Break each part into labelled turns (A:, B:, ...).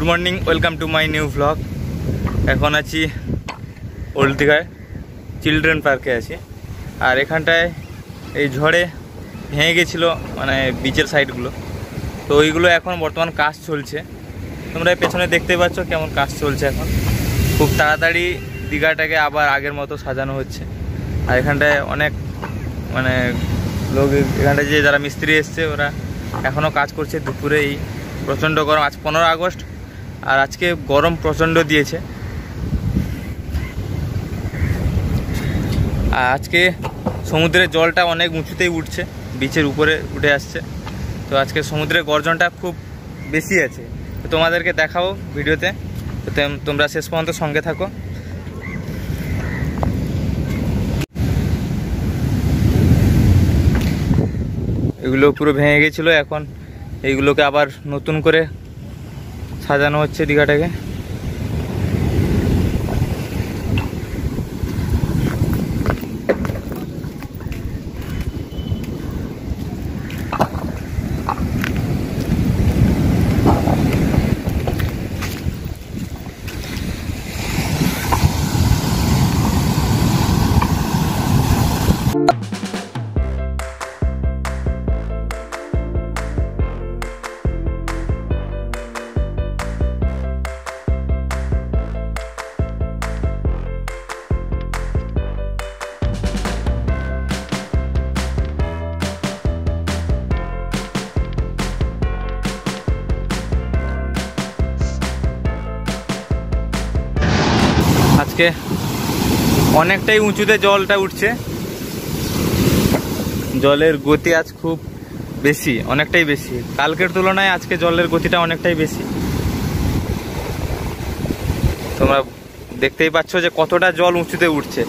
A: Morning, welcome to my new blog. এখন আছি old দীঘায়, চিলড্রেন পার্কে আছি। আর এখানটায় এই ঝড়ে ভেঙে গেছিলো মানে বিচের সাইডগুলো, তো ওইগুলো এখন বর্তমান কাজ চলছে। তোমরা পেছনে দেখতে পাচ্ছ কেমন কাজ চলছে। এখন খুব তাড়াতাড়ি দীঘাটাকে আবার আগের মতো সাজানো হচ্ছে। আর এখানটায় অনেক মানে লোক, এখানটায় যে যারা মিস্ত্রি এসছে ওরা এখনও কাজ করছে। দুপুরে এই প্রচণ্ড গরম, আজ 15 আগস্ট, আর আজকে গরম প্রচণ্ড দিয়েছে। আর আজকে সমুদ্রের জলটা অনেক উঁচুতেই উঠছে, বিচের উপরে উঠে আসছে। তো আজকে সমুদ্রের গর্জনটা খুব বেশি আছে, তো তোমাদেরকে দেখাবো ভিডিওতে। তো তোমরা শেষ পর্যন্ত সঙ্গে থাকো। এগুলো পুরো ভেঙে গেছিলো, এখন এইগুলোকে আবার নতুন করে সাজানো হচ্ছে দীঘাটাকে। আজকে অনেকটাই উঁচুতে জলটা উঠছে, জলের গতি আজ খুব বেশি, অনেকটাই বেশি। কালকের তুলনায় আজকে জলের গতিটা অনেকটাই বেশি। তোমরা দেখতেই পাচ্ছ যে কতটা জল উঁচুতে উঠছে।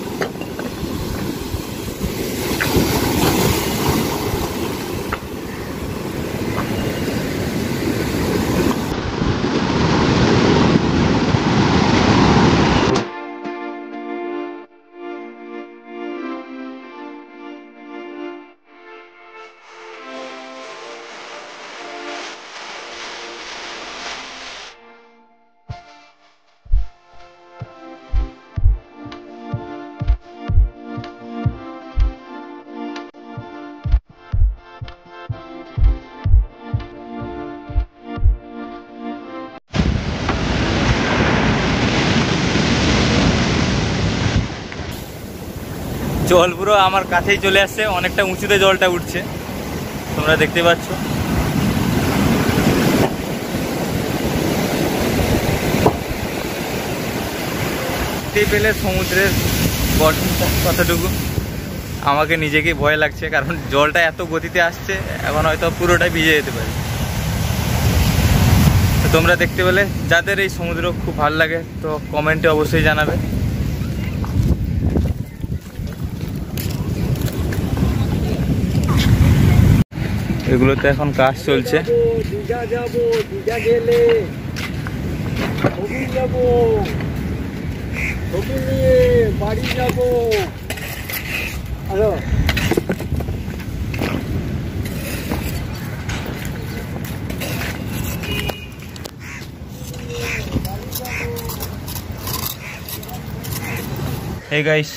A: জল পুরো আমার কাছেই চলে আসছে, অনেকটা উঁচুতে জলটা উঠছে, তোমরা দেখতে পাচ্ছ। দেখতেই পেলে সমুদ্রের গঠনটা কতটুকু। আমাকে নিজেকেই ভয় লাগছে, কারণ জলটা এত গতিতে আসছে, এখন হয়তো পুরোটাই ভিজে যেতে পারে। তো তোমরা দেখতে পেলে, যাদের এই সমুদ্র খুব ভালো লাগে তো কমেন্টে অবশ্যই জানাবে। এগুলোতে এখন কাজ চলছে।
B: দীঘা যাবো, দীঘা গেলে ছবি যাবো, ছবি নিয়ে বাড়ি যাবো। হ্যালো,
A: এই গাইস,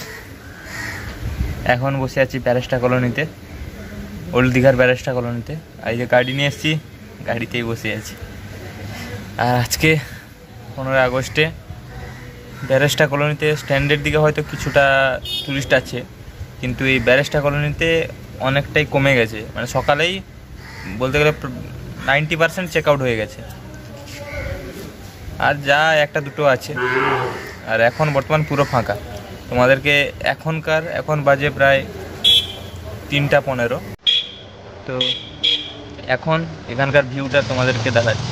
A: এখন বসে আছি ব্যারেস্টা কলোনিতে, ওল্ড দীঘার ব্যারেস্টা কলোনিতে। আর এই যে গাড়ি নিয়ে এসেছি, গাড়িতেই বসে আছি। আর আজকে 15 আগস্টে ব্যারেস্টা কলোনিতে, স্ট্যান্ডের দিকে হয়তো কিছুটা টুরিস্ট আছে, কিন্তু এই ব্যারেস্টা কলোনিতে অনেকটাই কমে গেছে। মানে সকালেই বলতে গেলে 90% চেক আউট হয়ে গেছে, আর যা একটা দুটো আছে। আর এখন বর্তমান পুরো ফাঁকা। তোমাদেরকে এখন বাজে প্রায় 3টা 15। তো এখন এখানকার ভিউটা তোমাদেরকে দেখাচ্ছি।